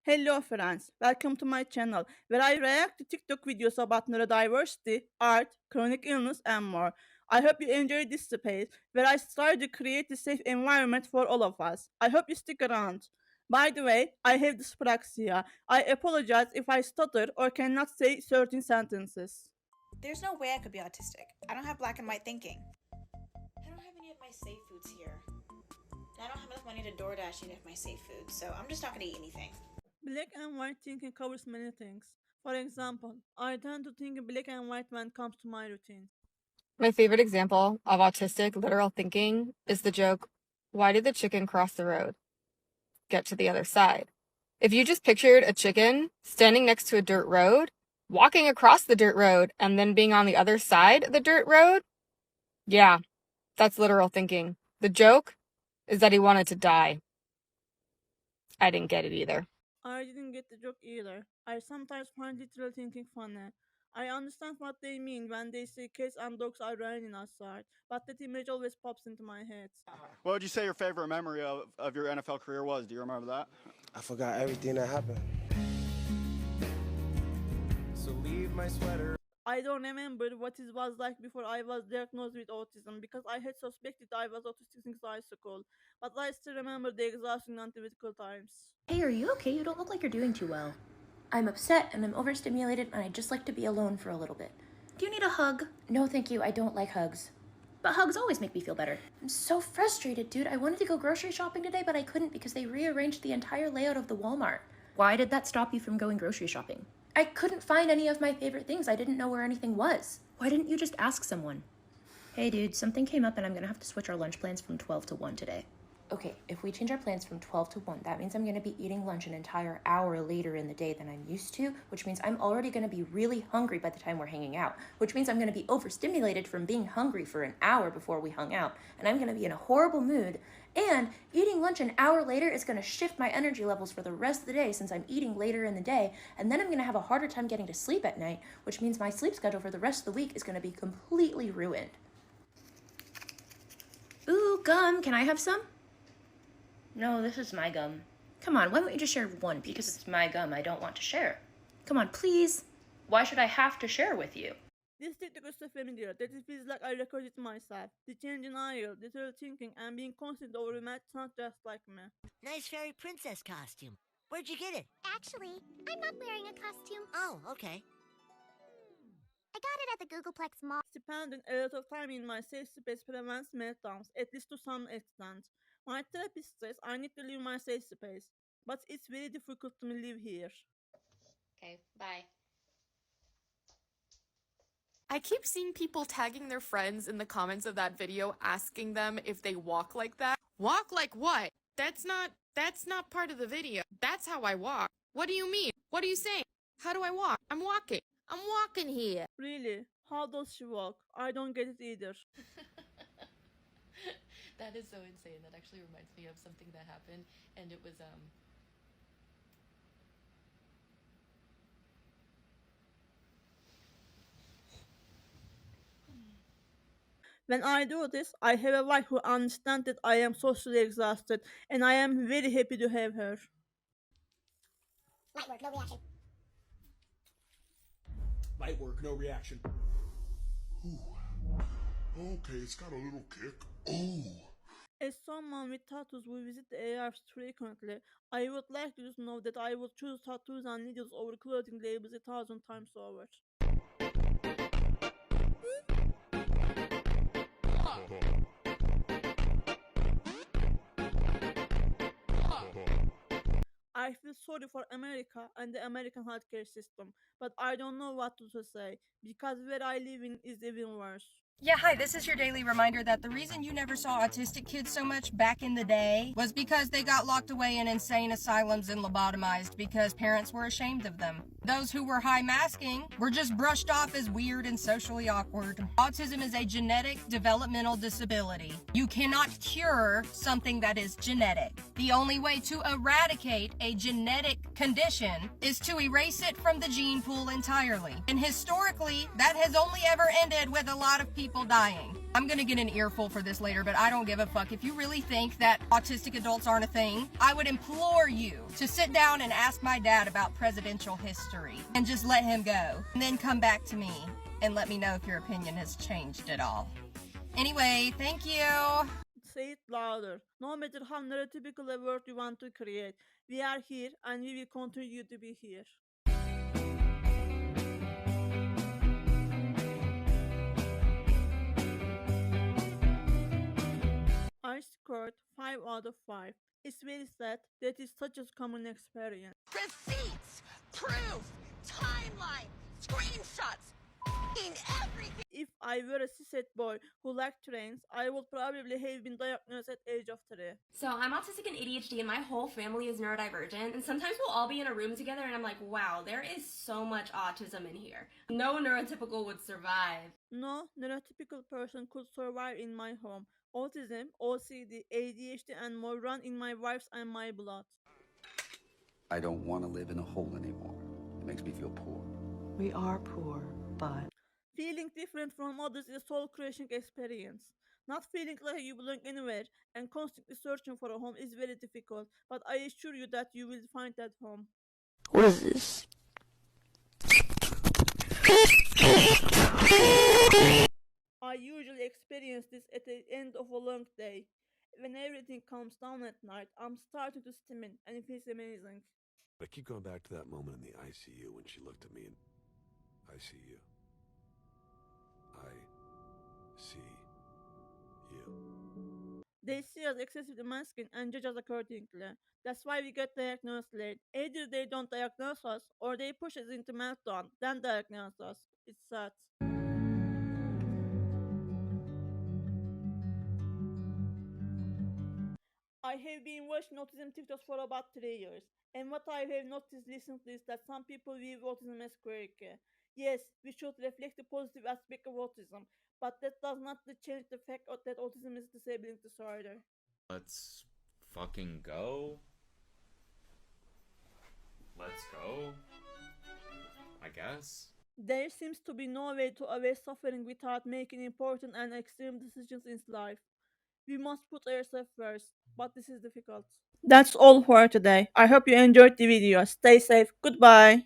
Hello friends, welcome to my channel where I react to TikTok videos about neurodiversity, art, chronic illness and more. I hope you enjoy this space where I strive to create a safe environment for all of us. I hope you stick around. By the way, I have dyspraxia. I apologize if I stutter or cannot say certain sentences. There's no way I could be autistic. I don't have black and white thinking. I don't have any of my safe foods here. And I don't have enough money to DoorDash any of my safe foods, so I'm just not gonna eat anything. Black and white thinking covers many things. For example, I tend to think black and white when it comes to my routine. My favorite example of autistic literal thinking is the joke, why did the chicken cross the road? Get to the other side. If you just pictured a chicken standing next to a dirt road, walking across the dirt road, and then being on the other side of the dirt road, yeah, that's literal thinking. The joke is that he wanted to die. I didn't get it either. I didn't get the joke either. I sometimes find literal thinking funny. I understand what they mean when they say cats and dogs are raining outside, but that image always pops into my head. What would you say your favorite memory of your NFL career was? Do you remember that? I forgot everything that happened. So leave my sweater. I don't remember what it was like before I was diagnosed with autism because I had suspected I was autistic since high school, but I still remember the exhausting antibiotical times. Hey, are you okay? You don't look like you're doing too well. I'm upset and I'm overstimulated and I'd just like to be alone for a little bit. Do you need a hug? No, thank you. I don't like hugs. But hugs always make me feel better. I'm so frustrated, dude. I wanted to go grocery shopping today, but I couldn't because they rearranged the entire layout of the Walmart. Why did that stop you from going grocery shopping? I couldn't find any of my favorite things. I didn't know where anything was. Why didn't you just ask someone? Hey, dude, something came up and I'm gonna have to switch our lunch plans from 12 to 1 today. Okay, if we change our plans from 12 to 1, that means I'm gonna be eating lunch an entire hour later in the day than I'm used to, which means I'm already gonna be really hungry by the time we're hanging out, which means I'm gonna be overstimulated from being hungry for an hour before we hung out, and I'm gonna be in a horrible mood, and eating lunch an hour later is gonna shift my energy levels for the rest of the day since I'm eating later in the day, and then I'm gonna have a harder time getting to sleep at night, which means my sleep schedule for the rest of the week is gonna be completely ruined. Ooh, gum, can I have some? No, this is my gum. Come on, why don't you just share one piece? Because it's my gum, I don't want to share. Come on, please. Why should I have to share with you? This TikTok is so familiar that it feels like I recorded it myself. The change in aisle, literal thinking, and being constant over a match sound just like me. Nice fairy princess costume. Where'd you get it? Actually, I'm not wearing a costume. Oh, okay. I got it at the Googleplex Mall. Spending a lot of time in my safe space prevents meltdowns, at least to some extent. My therapist says I need to leave my safe space, but it's very difficult to live here. Okay, bye. I keep seeing people tagging their friends in the comments of that video asking them if they walk like that. Walk like what? That's not part of the video. That's how I walk. What do you mean? What are you saying? How do I walk? I'm walking. I'm walking here. Really? How does she walk? I don't get it either. That is so insane. That actually reminds me of something that happened, and it was When I do this, I have a wife who understands that I am socially exhausted, and I am very happy to have her. Light work, no reaction. Light work, no reaction. Ooh. Okay, it's got a little kick. Oh. As someone with tattoos who visit the ARs frequently, I would like you to know that I would choose tattoos and needles over clothing labels 1,000 times over. I feel sorry for America and the American healthcare system, but I don't know what to say, because where I live in is even worse. Yeah, hi, this is your daily reminder that the reason you never saw autistic kids so much back in the day was because they got locked away in insane asylums and lobotomized because parents were ashamed of them. Those who were high masking were just brushed off as weird and socially awkward. Autism is a genetic developmental disability. You cannot cure something that is genetic. The only way to eradicate a genetic condition is to erase it from the gene pool entirely. And historically, that has only ever ended with a lot of people people dying. I'm gonna get an earful for this later, but I don't give a fuck. If you really think that autistic adults aren't a thing, I would implore you to sit down and ask my dad about presidential history and just let him go. And then come back to me and let me know if your opinion has changed at all. Anyway, thank you. Say it louder. No matter how neurotypical a world you want to create, we are here and we will continue to be here. I scored 5 out of 5. It's very sad that is such a common experience. Receipts, proof, timeline, screenshots, everything. If I were a cishet boy who liked trains, I would probably have been diagnosed at age of 3. So I'm autistic and ADHD and my whole family is neurodivergent, and sometimes we'll all be in a room together and I'm like, wow, there is so much autism in here. No neurotypical would survive. No neurotypical person could survive in my home. Autism, OCD, ADHD and more run in my wife's and my blood. I don't want to live in a hole anymore. It makes me feel poor. We are poor, but Feeling different from others is a soul-crushing experience. Not feeling like you belong anywhere and constantly searching for a home is very difficult, but I assure you that you will find that home. What is this? I usually experience this at the end of a long day. When everything calms down at night, I'm starting to stimulate and it feels amazing. I keep going back to that moment in the ICU when she looked at me and I see you. I see you. They see us excessively masculine and judge us accordingly. That's why we get diagnosed late. Either they don't diagnose us or they push us into meltdown, then diagnose us. It's sad. I have been watching autism TikToks for about 3 years, and what I have noticed recently is that some people view autism as quirky. Yes, we should reflect the positive aspect of autism, but that does not change the fact that autism is a disabling disorder. Let's fucking go. Let's go. I guess. There seems to be no way to avoid suffering without making important and extreme decisions in life. We must put ourselves first, but this is difficult. That's all for today. I hope you enjoyed the video. Stay safe. Goodbye.